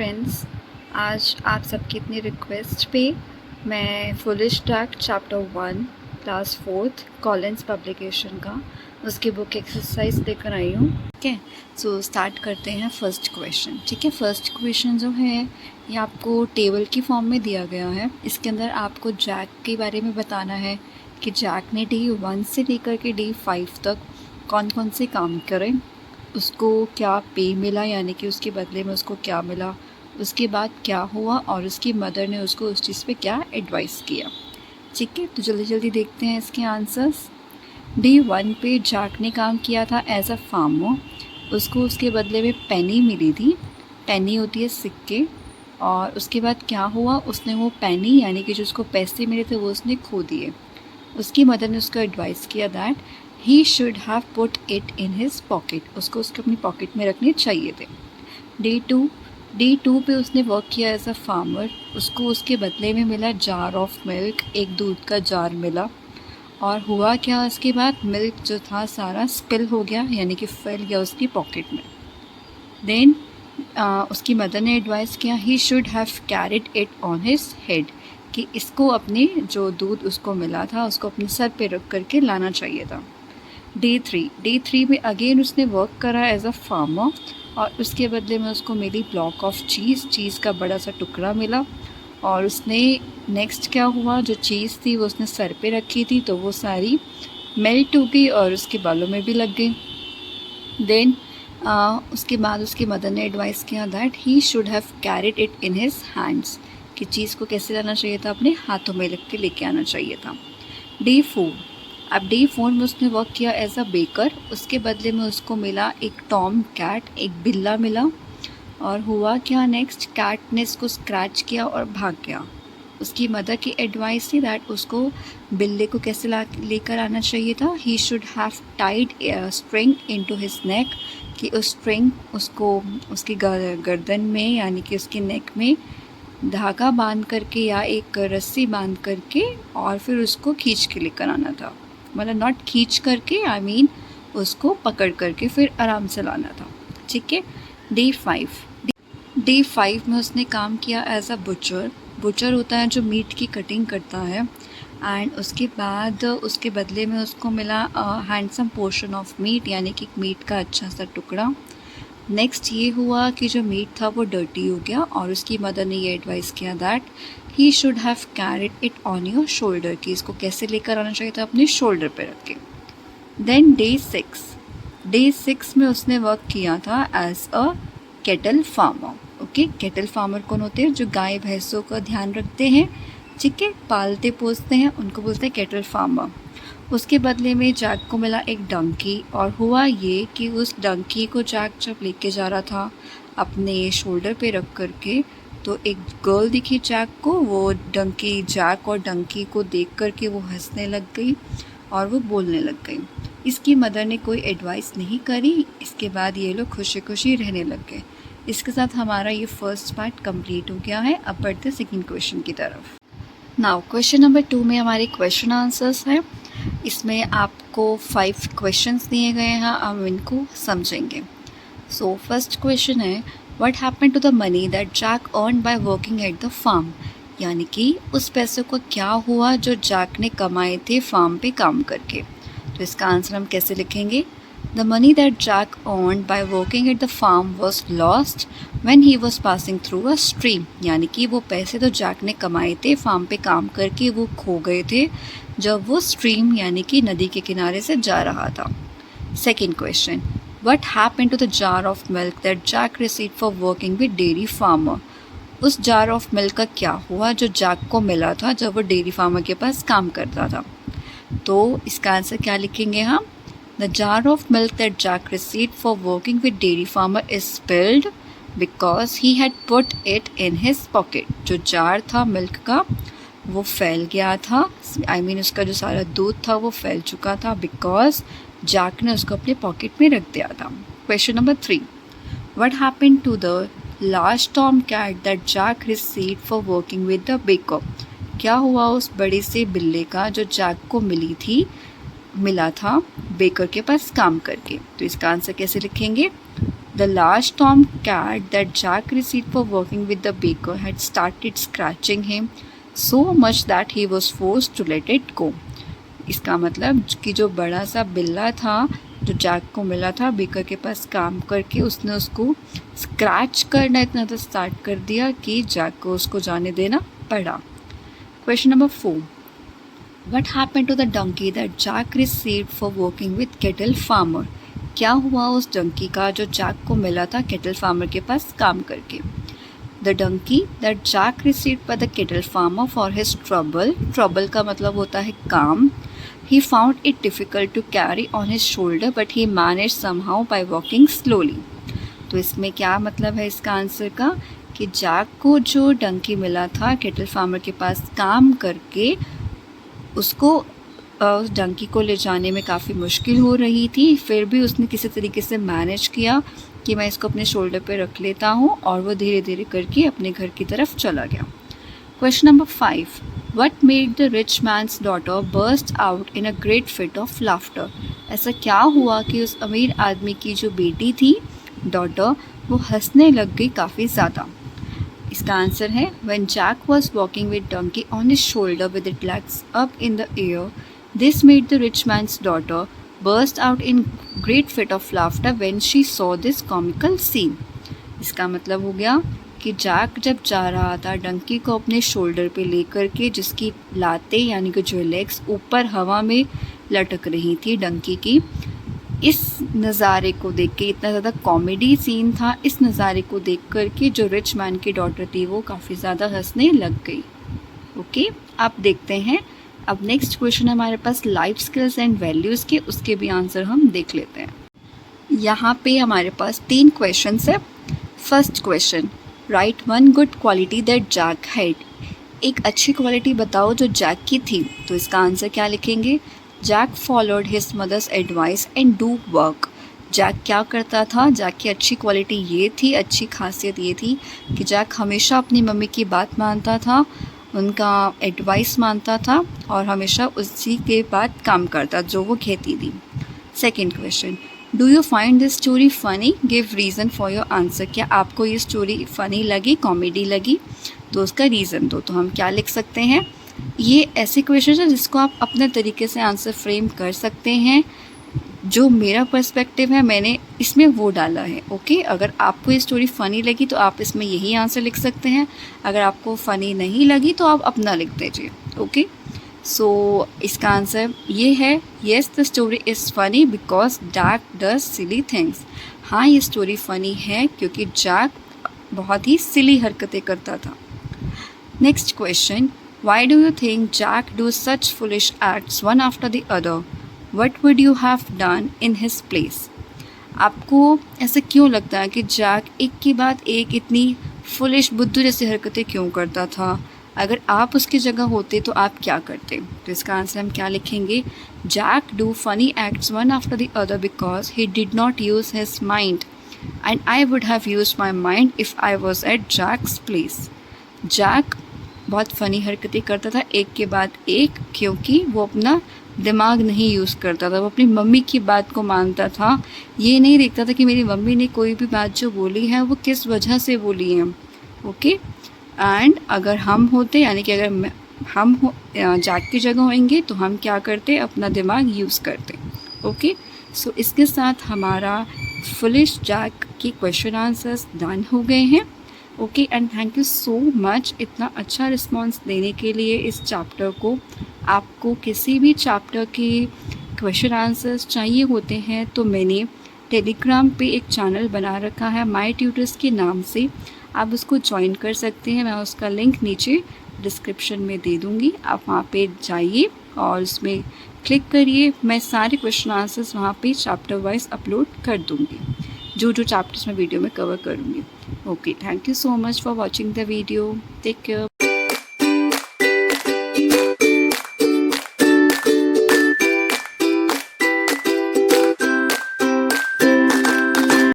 Friends, आज आप सबकी इतनी रिक्वेस्ट पे मैं फुलिश टैक chapter 1 class 4th Collins publication का उसकी बुक एक्सरसाइज लेकर आई हूँ। ठीक है, सो स्टार्ट करते हैं फर्स्ट क्वेश्चन। ठीक है, फर्स्ट क्वेश्चन जो है ये आपको टेबल की फॉर्म में दिया गया है। इसके अंदर आपको जैक के बारे में बताना है कि जैक ने डे 1 से लेकर के डे 5 तक कौन कौन से काम करें, उसको क्या पे मिला यानी कि उसके बदले में उसको क्या मिला, उसके बाद क्या हुआ और उसकी मदर ने उसको उस चीज़ पे क्या एडवाइस किया। ठीक है, तो जल्दी जल्दी देखते हैं इसके आंसर्स। डे 1 पे जैक ने काम किया था एज अ फार्मर। उसको उसके बदले में पेनी मिली थी। पेनी होती है सिक्के। और उसके बाद क्या हुआ, उसने वो पेनी यानी कि जो उसको पैसे मिले थे वो उसने खो दिए। उसकी मदर ने उसको एडवाइस किया that he should have put it in his pocket, उसको अपनी पॉकेट में रखने चाहिए थे। डे टू पे उसने वर्क किया एज अ फार्मर। उसको उसके बदले में मिला जार ऑफ मिल्क, एक दूध का जार मिला। और हुआ क्या, उसके बाद मिल्क जो था सारा स्पिल हो गया यानी कि फैल गया उसकी पॉकेट में। देन उसकी मदर ने एडवाइस किया he should have carried it on his head, कि इसको अपने जो दूध उसको मिला था उसको अपने सर पे रख करके लाना चाहिए था। डे थ्री में अगेन उसने वर्क करा एज अ फार्मर और उसके बदले में उसको मिली ब्लॉक ऑफ चीज़ का बड़ा सा टुकड़ा मिला। और उसने नेक्स्ट क्या हुआ, जो चीज़ थी वो उसने सर पे रखी थी तो वो सारी मेल्ट हो गई और उसके बालों में भी लग गई। देन उसके बाद उसकी मदर ने एडवाइस किया that he should have carried it in his hands, कि चीज़ को कैसे लाना चाहिए था, अपने हाथों में लग के लेके आना चाहिए था। डे 4 में उसने वर्क किया एज अ बेकर। उसके बदले में उसको मिला एक टॉम कैट, एक बिल्ला मिला। और हुआ क्या नेक्स्ट, कैट ने इसको स्क्रैच किया और भाग गया। उसकी मदर की एडवाइस थी दैट उसको बिल्ले को कैसे लेकर आना चाहिए था, he should have Tide string into his neck, कि उस स्ट्रिंग उसको उसकी गर्दन में यानी कि उसकी नेक में धागा बांध करके या एक रस्सी बांध करके और फिर उसको खींच के लेकर आना था। मतलब नॉट खींच करके, आई मीन उसको पकड़ करके फिर आराम से लाना था। ठीक है, डे 5 में उसने काम किया एज अ बुचर होता है जो मीट की कटिंग करता है। एंड उसके बाद उसके बदले में उसको मिला हैंडसम पोर्शन ऑफ मीट यानी कि मीट का अच्छा सा टुकड़ा। नेक्स्ट ये हुआ कि जो मीट था वो डर्टी हो गया और उसकी मदर ने ये एडवाइस किया that he should have carried it on your shoulder, कि इसको कैसे लेकर आना चाहिए था, अपने शोल्डर पे रख के। देन डे 6 में उसने वर्क किया था as a cattle farmer. Okay, cattle farmer कौन होते हैं, जो गाय भैंसों का ध्यान रखते हैं, ठीक है, पालते पोसते हैं, उनको बोलते हैं केटल फार्मर। उसके बदले में जैक को मिला एक डंकी। और हुआ ये कि उस डंकी को जैक जब लेके जा रहा था अपने शोल्डर पे रख करके, तो एक गर्ल दिखी जैक को। वो डंकी, जैक और डंकी को देख करके वो हंसने लग गई और वो बोलने लग गई। इसकी मदर ने कोई एडवाइस नहीं करी। इसके बाद ये लोग खुशी खुशी रहने लग गए। इसके साथ हमारा ये फर्स्ट पार्ट कंप्लीट हो गया है। अब बढ़ते सेकंड क्वेश्चन की तरफ। नाउ क्वेश्चन नंबर 2 में हमारे क्वेश्चन आंसर्स हैं। इसमें आपको 5 क्वेश्चंस दिए गए हैं, हम इनको समझेंगे। सो फर्स्ट क्वेश्चन है, what happened to the money that Jack earn by working at the farm, यानी कि उस पैसे को क्या हुआ जो जैक ने कमाए थे फार्म पे काम करके। तो इसका आंसर हम कैसे लिखेंगे, the money that Jack earn by working at the farm was lost when he was passing through a stream, यानी कि वो पैसे तो जैक ने कमाए थे फार्म पे काम करके वो खो गए थे जब वो स्ट्रीम यानी कि नदी के किनारे से जा रहा था। Second question, what happened to the jar of milk that Jack received for working with dairy farmer, उस जार ऑफ मिल्क का क्या हुआ जो जैक को मिला था जब वो डेयरी फार्मर के पास काम करता था। तो इसका आंसर क्या लिखेंगे हम, the jar of milk that Jack received for working with dairy farmer is spilled because he had put it in his pocket, जो जार था मिल्क का वो फैल गया था, आई मीन उसका जो सारा दूध था वो फैल चुका था बिकॉज जैक ने उसको अपने पॉकेट में रख दिया था। Question number 3, what happened to the large tom cat that Jack received for working with the baker, क्या हुआ उस बड़े से बिल्ले का जो जैक को मिला था बेकर के पास काम करके। तो इसका आंसर कैसे लिखेंगे, The large tom cat that Jack received for working with the baker had started scratching him so much that he was forced to let it go. इसका मतलब कि जो बड़ा सा बिल्ला था जो जैक को मिला था बेकर के पास काम करके, उसने उसको स्क्रैच करना इतना तो स्टार्ट कर दिया कि जैक को उसको जाने देना पड़ा. Question number 4. What happened to the donkey that Jack received for working with kettle farmer? क्या हुआ उस डंकी का जो जैक को मिला था केटल फार्मर के पास काम करके. The donkey that Jack received by the kettle farmer for his trouble का मतलब होता है काम. He found it difficult to carry on his shoulder but he managed somehow by walking slowly. तो इसमें क्या मतलब है इसका आंसर का कि जैक को जो डंकी मिला था केटल फार्मर के पास काम करके, उसको उस डंकी को ले जाने में काफ़ी मुश्किल हो रही थी, फिर भी उसने किसी तरीके से मैनेज किया कि मैं इसको अपने शोल्डर पे रख लेता हूँ, और वो धीरे धीरे करके अपने घर की तरफ चला गया. Question number 5. What made the rich man's daughter burst out in a great fit of laughter? ऐसा क्या हुआ कि उस अमीर आदमी की जो बेटी थी डॉटर, वो हंसने लग गई काफ़ी ज़्यादा. इसका आंसर है When Jack was walking with donkey on his shoulder with its legs up in the air, this made the rich man's daughter burst out in great fit of laughter when she saw this comical scene. इसका मतलब हो गया कि Jack जब जा रहा था डंकी को अपने शोल्डर पे लेकर के, जिसकी लातें यानी कि जो लेग्स ऊपर हवा में लटक रही थी डंकी की, इस नज़ारे को देख के, इतना ज़्यादा कॉमेडी सीन था, इस नज़ारे को देख कर के जो रिच मैन की डॉटर थी वो काफ़ी ज़्यादा हंसने लग गई. ओके, आप देखते हैं अब नेक्स्ट क्वेश्चन हमारे पास लाइफ स्किल्स एंड वैल्यूज़ के, उसके भी आंसर हम देख लेते हैं. यहाँ पे हमारे पास 3 क्वेश्चन है. First question, right one good quality that Jack had. एक अच्छी क्वालिटी बताओ जो जैक की थी. तो इसका आंसर क्या लिखेंगे? Jack followed his mother's advice and do work. Jack क्या करता था? जैक की अच्छी क्वालिटी ये थी, अच्छी खासियत ये थी कि जैक हमेशा अपनी मम्मी की बात मानता था, उनका एडवाइस मानता था और हमेशा उसी के बाद काम करता जो वो कहती थी. Second question, do you find this story funny? Give reason for your answer. क्या आपको ये स्टोरी फ़नी लगी, कॉमेडी लगी? तो उसका रीज़न दो. तो हम क्या लिख सकते हैं? ये ऐसे क्वेश्चन है जिसको आप अपने तरीके से आंसर फ्रेम कर सकते हैं. जो मेरा पर्सपेक्टिव है मैंने इसमें वो डाला है. ओके, अगर आपको ये स्टोरी फ़नी लगी तो आप इसमें यही आंसर लिख सकते हैं. अगर आपको फ़नी नहीं लगी तो आप अपना लिख दीजिए. ओके, सो इसका आंसर ये है, yes the story is funny because Jack does silly things. हाँ, ये स्टोरी फ़नी है क्योंकि जैक बहुत ही सिली हरकतें करता था. Next question, why do you think Jack do such foolish acts one after the other? What would you have done in his place? आपको ऐसा क्यों लगता है कि जैक एक के बाद एक इतनी फुलिश बुद्धू जैसी हरकतें क्यों करता था? अगर आप उसकी जगह होते तो आप क्या करते? तो इसका आंसर हम क्या लिखेंगे? Jack do funny acts one after the other because he did not use his mind and I would have use my mind if I was at Jack's place. Jack बहुत फ़नी हरकतें करता था एक के बाद एक क्योंकि वो अपना दिमाग नहीं यूज़ करता था. वो अपनी मम्मी की बात को मानता था. ये नहीं देखता था कि मेरी मम्मी ने कोई भी बात जो बोली है वो किस वजह से बोली है. ओके, एंड अगर हम होते, यानी कि अगर हम जैक की जगह होंगे तो हम क्या करते? अपना दिमाग यूज़ करते. ओके, सो इसके साथ हमारा फुलिश जैक की क्वेश्चन आंसर्स डन हो गए हैं. Okay, and thank you so much इतना अच्छा रिस्पॉन्स देने के लिए इस चैप्टर को. आपको किसी भी चैप्टर के क्वेश्चन आंसर्स चाहिए होते हैं तो मैंने टेलीग्राम पे एक चैनल बना रखा है माय ट्यूटर्स के नाम से. आप उसको ज्वाइन कर सकते हैं. मैं उसका लिंक नीचे डिस्क्रिप्शन में दे दूँगी. आप वहाँ पे जाइए और उसमें क्लिक करिए. मैं सारे क्वेश्चन आंसर्स वहाँ पे चैप्टर वाइज अपलोड कर दूँगी, जो चैप्टर्स मैं वीडियो में कवर करूँगी. Okay, thank you so much for watching the video. Take care.